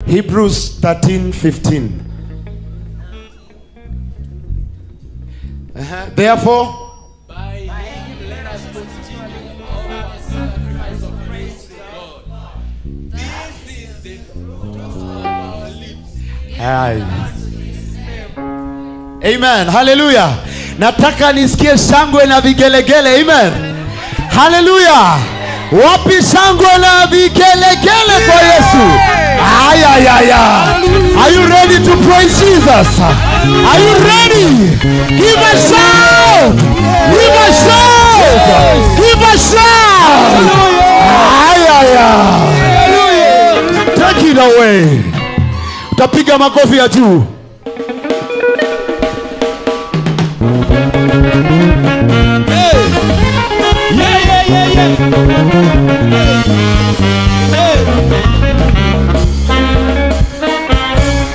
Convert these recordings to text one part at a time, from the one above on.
Hebrews 13:15. Therefore, by him let us continually offer the sacrifice of praise to God. This is the fruit of our lips. Amen. Hallelujah. Nataka nisikie shangwe na vigelegele. Amen. Hallelujah. Wapi shangwe na vigelegele kwa Yesu? Are you ready to praise Jesus? Are you ready? Give a shout! Give a shout! Give a shout! Take it away. Utapiga makofi ya juu.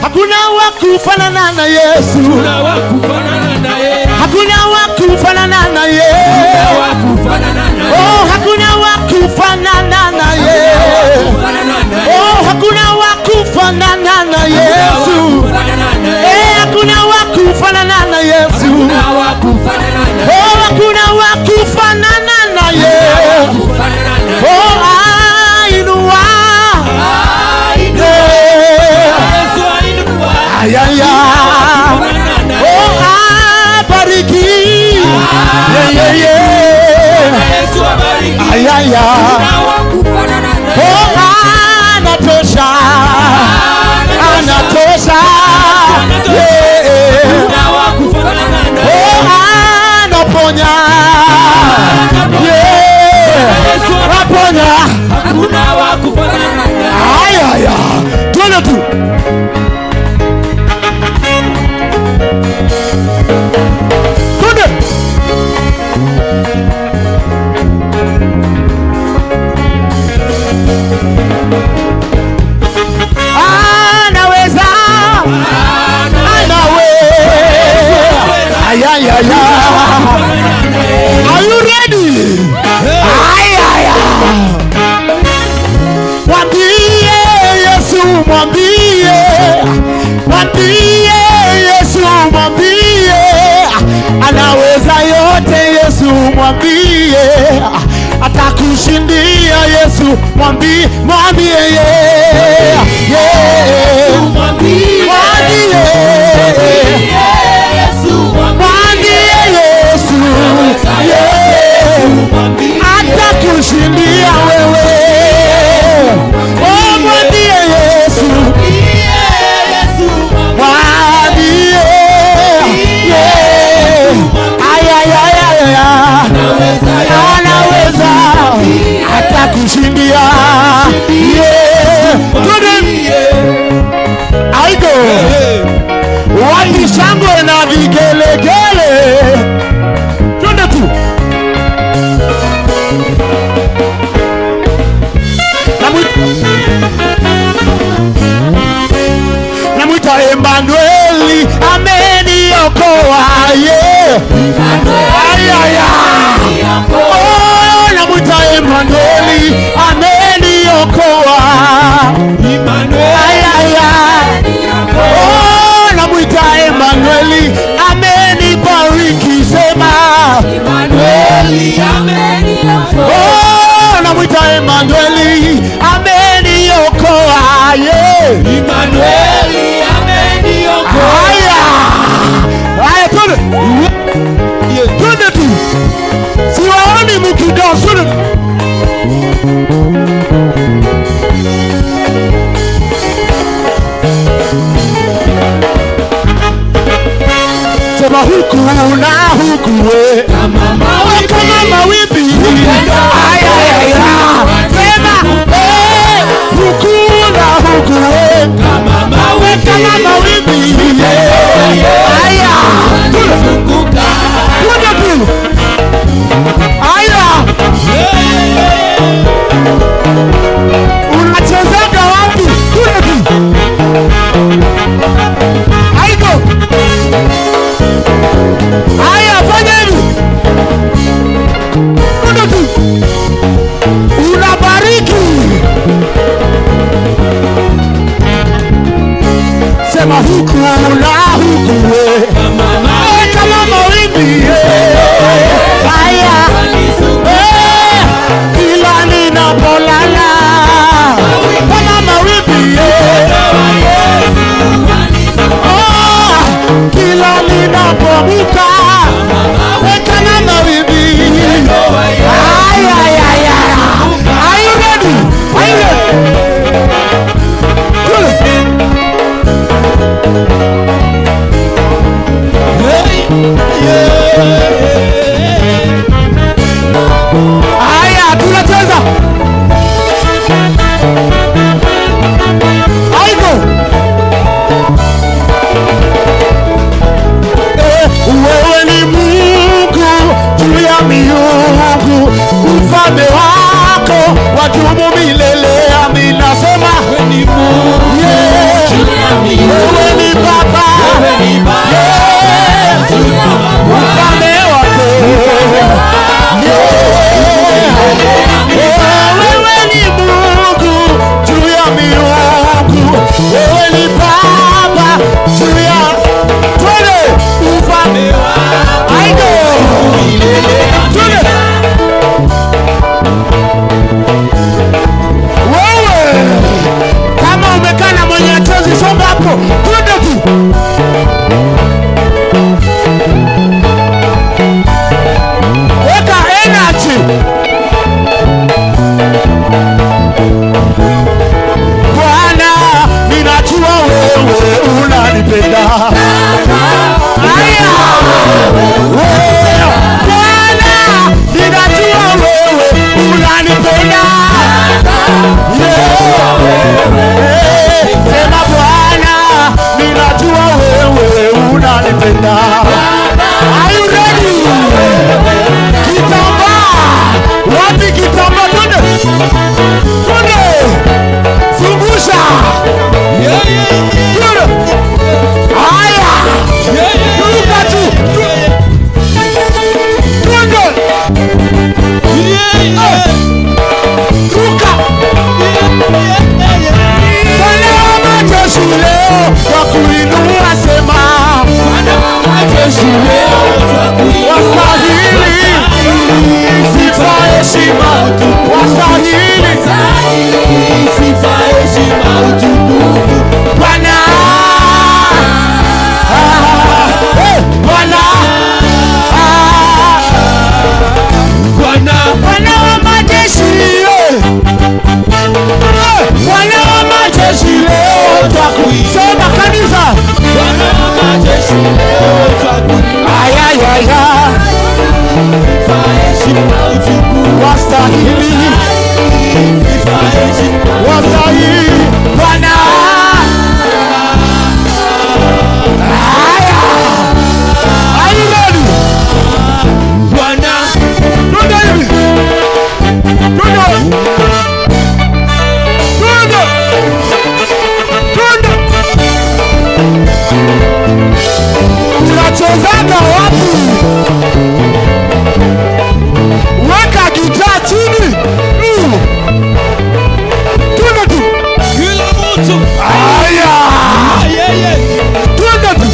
Hakuna wa kufanana na Yesu. Hakuna wa kufanana na Yesu. Hakuna wa kufanana na Yesu. Oh, hakuna wa kufanana na Yesu. Oh, hakuna wa kufanana na Yesu. Eh, hakuna wa kufanana na Yesu. Oh, hakuna wa kufanana na Yesu. Oh, ainua. Oh, bariki. Oh, anatosha. Anatosha. Oh, anaponya. Aponya. Tuone tu. Anaweza. Are you ready? Mwambie Yesu, mwambie. Mwambie Yesu, mwambie. Anaweza yote Yesu, mwambie. Atakushindia Yesu, mwambie. Mwambie Yesu, mwambie. Atakushindia wewe. Oh, mwambie Yesu. Mwambie. Anaweza. Atakushindia. Aigo. Wapi shangwe na vigelegele? Twende tu. Namwita Emmanueli, ameniokoa. Oh, namwita Emmanueli, ameniokoa. Oh, namwita Emmanueli, amenibariki. Sema oh, namwita Emmanueli, ameniokoa. Twende tu. Siwaoni mkidansi. Sema huku na huku we. Kama mawimbi. Sema huku na huku we. sema huku na huku kama mawimbi haya kila ninapolala kama mawimbi kila ninapoamka kama mawimbi haya. Are you ready? Are you ready? Aya, tunacheza. Aigo. Wewe ni Mungu juu ya miungu, ufalme wako wadumu milele. Amina. Sema wewe ni Mungu juu ya miungu, wewe ni Baba, ufalme wako wewe ni Mungu juu ya miungu, wewe ni Baba juu ya twende ufalme wako. Aigo twende. Wewe kama umekaa na mwenye chozi songa hapo, twende tu. Weka energy. Bwana, ninajua wewe unanipenda. Aya. Bwana, ninajua wewe unanipenda. Sema Bwana, ninajua wewe unanipenda. Are you ready? Kitamba. Wapi kitamba? Twende. Twende. Zungusha. Twende. Haya. Ruka tu. Twende. Ruka. Bwana wa majeshi leo twakuinua, sema Bwana wa majeshi leo twakuinua, wastahili sifa heshima, wastahili sifa heshima utukufu Bwana. Bwana wa majeshi Bwana wa majeshi leo twakuinua. Sema kanisa, Bwana wa majeshi leo twakuinua. Aya. Sifa heshima utukufu wastahili, sifa heshima wastahili Bwana. Aya. Are you ready? Bwana, twende hivi. Twende. Unachezaga wapi? Weka gitaa chini. Twende tu. Kila mtu. Aya. Twende tu.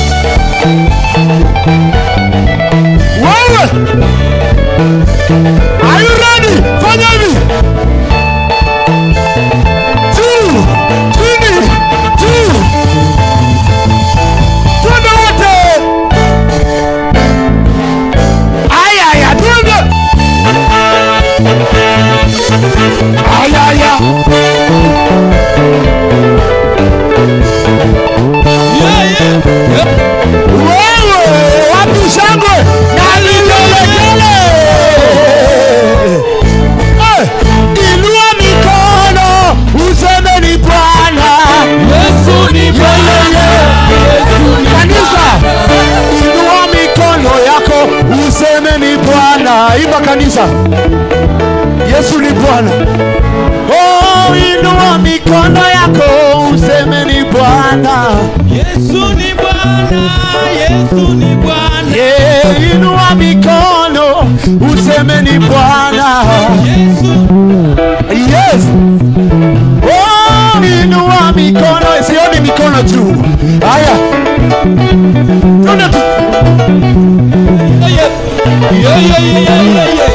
Wewe. Are you ready? Fanya hivi. Juu. Chini. Juu. Twende wote. Aya. Twende. Aya. Wewe wapi shangwe na vigelegele? Inua mikono useme ni Bwana. Yesu ni Bwana. Kanisa, inua mikono yako useme ni Bwana. Imba kanisa. Yesu ni Bwana. Oh, inua mikono yako useme ni Bwana. Yesu ni Bwana. Yesu ni Bwana. Yeah, inua mikono useme ni Bwana. Yesu. Yes. Oh, inua mikono, sioni mikono juu. Haya. Twende tu. Yeah.